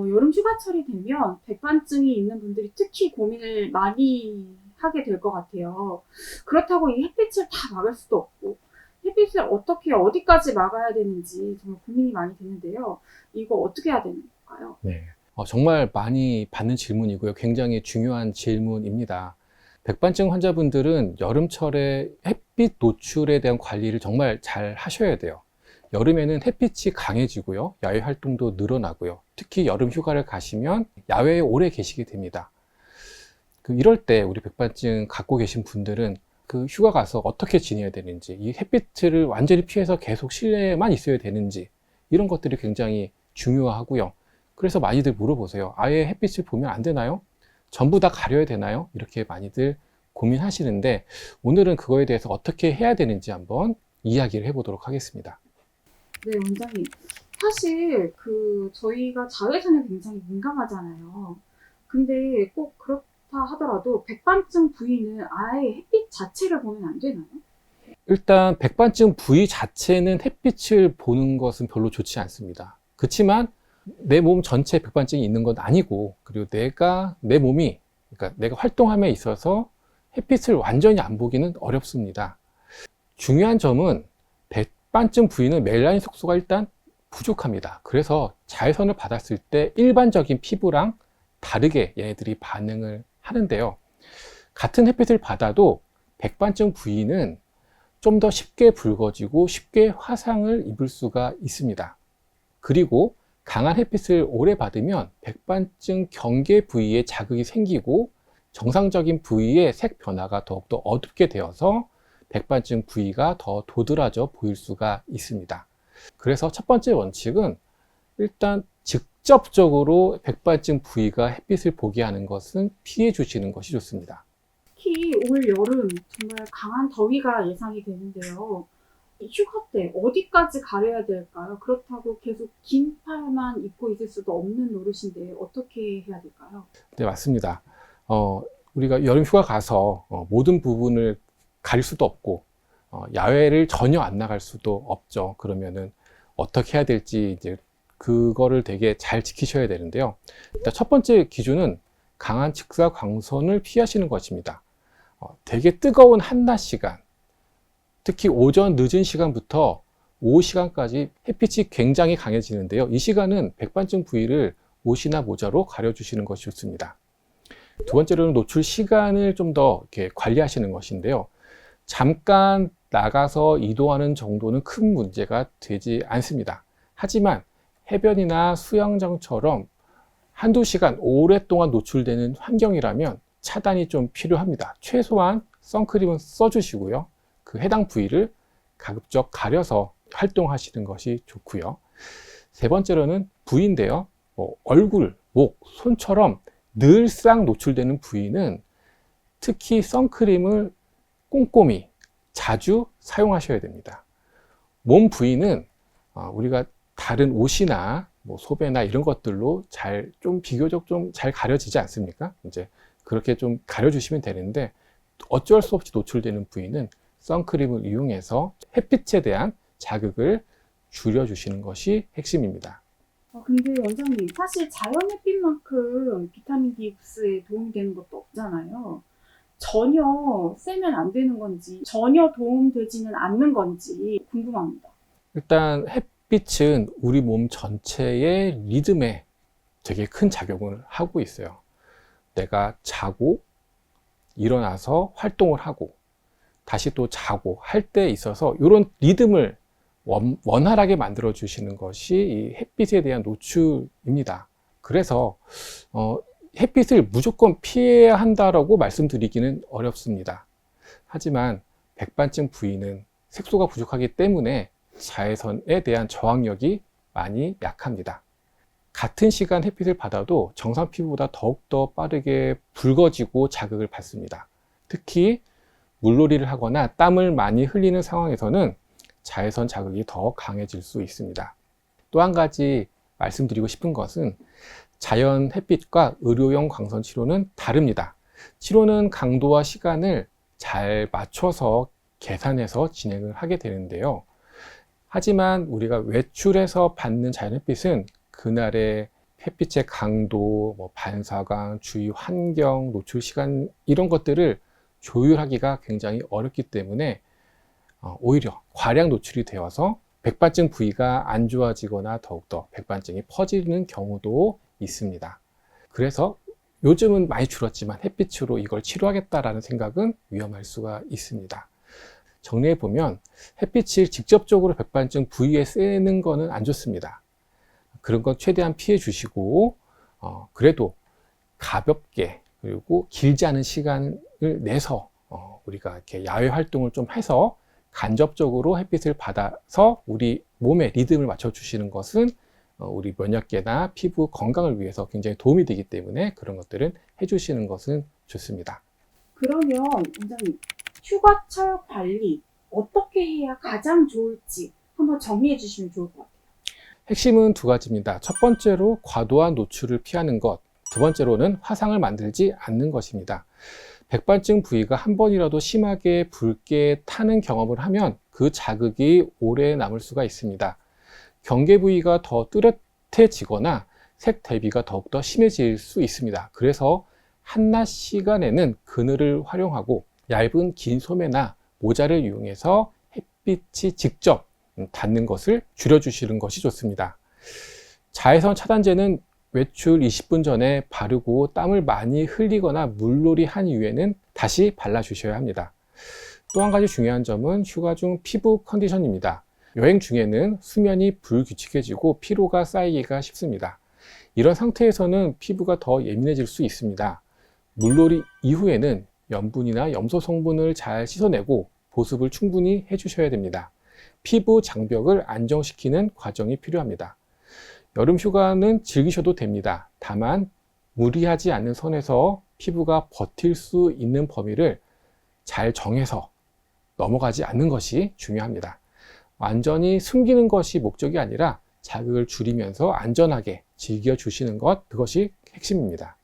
여름 휴가철이 되면 백반증이 있는 분들이 특히 고민을 많이 하게 될 것 같아요. 그렇다고 이 햇빛을 다 막을 수도 없고, 햇빛을 어떻게, 어디까지 막아야 되는지 정말 고민이 많이 되는데요. 이거 어떻게 해야 되는 걸까요? 네. 정말 많이 받는 질문이고요. 굉장히 중요한 질문입니다. 백반증 환자분들은 여름철에 햇빛 노출에 대한 관리를 정말 잘 하셔야 돼요. 여름에는 햇빛이 강해지고요. 야외 활동도 늘어나고요. 특히 여름 휴가를 가시면 야외에 오래 계시게 됩니다. 이럴 때 우리 백반증 갖고 계신 분들은 그 휴가 가서 어떻게 지내야 되는지, 이 햇빛을 완전히 피해서 계속 실내에만 있어야 되는지, 이런 것들이 굉장히 중요하고요. 그래서 많이들 물어보세요. 아예 햇빛을 보면 안 되나요? 전부 다 가려야 되나요? 이렇게 많이들 고민하시는데, 오늘은 그거에 대해서 어떻게 해야 되는지 한번 이야기를 해보도록 하겠습니다. 네, 원장님. 사실 저희가 자외선에 굉장히 민감하잖아요. 근데 꼭 그렇다 하더라도 백반증 부위는 아예 햇빛 자체를 보면 안 되나요? 일단 백반증 부위 자체는 햇빛을 보는 것은 별로 좋지 않습니다. 그렇지만 내 몸 전체에 백반증이 있는 건 아니고, 그리고 내 몸이, 그러니까 내가 활동함에 있어서 햇빛을 완전히 안 보기는 어렵습니다. 중요한 점은 백반증 부위는 멜라닌 색소가 일단 부족합니다. 그래서 자외선을 받았을 때 일반적인 피부랑 다르게 얘네들이 반응을 하는데요. 같은 햇빛을 받아도 백반증 부위는 좀 더 쉽게 붉어지고 쉽게 화상을 입을 수가 있습니다. 그리고 강한 햇빛을 오래 받으면 백반증 경계 부위에 자극이 생기고 정상적인 부위의 색 변화가 더욱더 어둡게 되어서 백반증 부위가 더 도드라져 보일 수가 있습니다. 그래서 첫 번째 원칙은 일단 직접적으로 백반증 부위가 햇빛을 보게 하는 것은 피해 주시는 것이 좋습니다. 특히 올 여름 정말 강한 더위가 예상이 되는데요. 이 휴가 때 어디까지 가려야 될까요? 그렇다고 계속 긴 팔만 입고 있을 수도 없는 노릇인데 어떻게 해야 될까요? 네, 맞습니다. 우리가 여름 휴가 가서 모든 부분을 가릴 수도 없고, 야외를 전혀 안 나갈 수도 없죠. 그러면은 어떻게 해야 될지 이제 그거를 되게 잘 지키셔야 되는데요. 일단 첫 번째 기준은 강한 직사 광선을 피하시는 것입니다. 되게 뜨거운 한낮 시간, 특히 오전 늦은 시간부터 오후 시간까지 햇빛이 굉장히 강해지는데요. 이 시간은 백반증 부위를 옷이나 모자로 가려주시는 것이 좋습니다. 두 번째로는 노출 시간을 좀 더 이렇게 관리하시는 것인데요. 잠깐 나가서 이동하는 정도는 큰 문제가 되지 않습니다. 하지만 해변이나 수영장처럼 한두 시간 오랫동안 노출되는 환경이라면 차단이 좀 필요합니다. 최소한 선크림은 써주시고요. 그 해당 부위를 가급적 가려서 활동하시는 것이 좋고요. 세 번째로는 부위인데요. 얼굴, 목, 손처럼 늘상 노출되는 부위는 특히 선크림을 꼼꼼히 자주 사용하셔야 됩니다. 몸 부위는 우리가 다른 옷이나 소매나 이런 것들로 비교적 좀 잘 가려지지 않습니까? 이제 그렇게 좀 가려주시면 되는데, 어쩔 수 없이 노출되는 부위는 선크림을 이용해서 햇빛에 대한 자극을 줄여주시는 것이 핵심입니다. 근데 원장님, 사실 자연 햇빛만큼 비타민 D 흡수에 도움이 되는 것도 없잖아요. 전혀 쐬면 안 되는 건지, 전혀 도움되지는 않는 건지 궁금합니다. 일단 햇빛은 우리 몸 전체의 리듬에 되게 큰 작용을 하고 있어요. 내가 자고 일어나서 활동을 하고 다시 또 자고 할 때 있어서 이런 리듬을 원활하게 만들어 주시는 것이 이 햇빛에 대한 노출입니다. 그래서 햇빛을 무조건 피해야 한다라고 말씀드리기는 어렵습니다. 하지만 백반증 부위는 색소가 부족하기 때문에 자외선에 대한 저항력이 많이 약합니다. 같은 시간 햇빛을 받아도 정상 피부보다 더욱더 빠르게 붉어지고 자극을 받습니다. 특히 물놀이를 하거나 땀을 많이 흘리는 상황에서는 자외선 자극이 더 강해질 수 있습니다. 또 한 가지 말씀드리고 싶은 것은 자연 햇빛과 의료용 광선 치료는 다릅니다. 치료는 강도와 시간을 잘 맞춰서 계산해서 진행을 하게 되는데요. 하지만 우리가 외출해서 받는 자연 햇빛은 그날의 햇빛의 강도, 반사광, 주위 환경, 노출 시간 이런 것들을 조율하기가 굉장히 어렵기 때문에 오히려 과량 노출이 되어서 백반증 부위가 안 좋아지거나 더욱더 백반증이 퍼지는 경우도 있습니다. 그래서 요즘은 많이 줄었지만 햇빛으로 이걸 치료하겠다라는 생각은 위험할 수가 있습니다. 정리해 보면 햇빛을 직접적으로 백반증 부위에 쐬는 거는 안 좋습니다. 그런 건 최대한 피해 주시고 그래도 가볍게 그리고 길지 않은 시간을 내서 우리가 이렇게 야외 활동을 좀 해서 간접적으로 햇빛을 받아서 우리 몸의 리듬을 맞춰 주시는 것은 우리 면역계나 피부 건강을 위해서 굉장히 도움이 되기 때문에 그런 것들은 해주시는 것은 좋습니다. 그러면 원장님, 휴가철 관리 어떻게 해야 가장 좋을지 한번 정리해 주시면 좋을 것 같아요. 핵심은 두 가지입니다. 첫 번째로 과도한 노출을 피하는 것, 두 번째로는 화상을 만들지 않는 것입니다. 백반증 부위가 한 번이라도 심하게 붉게 타는 경험을 하면 그 자극이 오래 남을 수가 있습니다. 경계 부위가 더 뚜렷해지거나 색 대비가 더욱더 심해질 수 있습니다. 그래서 한낮 시간에는 그늘을 활용하고 얇은 긴 소매나 모자를 이용해서 햇빛이 직접 닿는 것을 줄여주시는 것이 좋습니다. 자외선 차단제는 외출 20분 전에 바르고 땀을 많이 흘리거나 물놀이 한 이후에는 다시 발라주셔야 합니다. 또 한 가지 중요한 점은 휴가 중 피부 컨디션입니다. 여행 중에는 수면이 불규칙해지고 피로가 쌓이기가 쉽습니다. 이런 상태에서는 피부가 더 예민해질 수 있습니다. 물놀이 이후에는 염분이나 염소 성분을 잘 씻어내고 보습을 충분히 해주셔야 됩니다. 피부 장벽을 안정시키는 과정이 필요합니다. 여름 휴가는 즐기셔도 됩니다. 다만 무리하지 않는 선에서 피부가 버틸 수 있는 범위를 잘 정해서 넘어가지 않는 것이 중요합니다. 완전히 숨기는 것이 목적이 아니라 자극을 줄이면서 안전하게 즐겨주시는 것, 그것이 핵심입니다.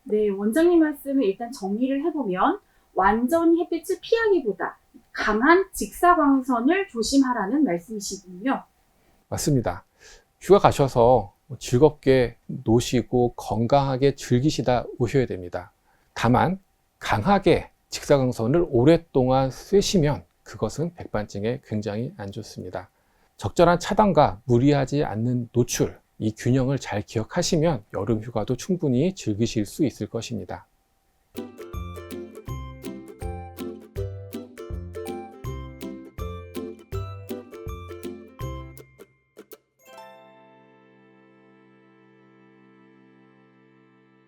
네, 원장님 말씀을 일단 정리를 해보면 완전히 햇빛을 피하기보다 강한 직사광선을 조심하라는 말씀이시군요. 맞습니다. 휴가 가셔서 즐겁게 노시고 건강하게 즐기시다 오셔야 됩니다. 다만 강하게 직사광선을 오랫동안 쐬시면 그것은 백반증에 굉장히 안 좋습니다. 적절한 차단과 무리하지 않는 노출, 이 균형을 잘 기억하시면 여름 휴가도 충분히 즐기실 수 있을 것입니다.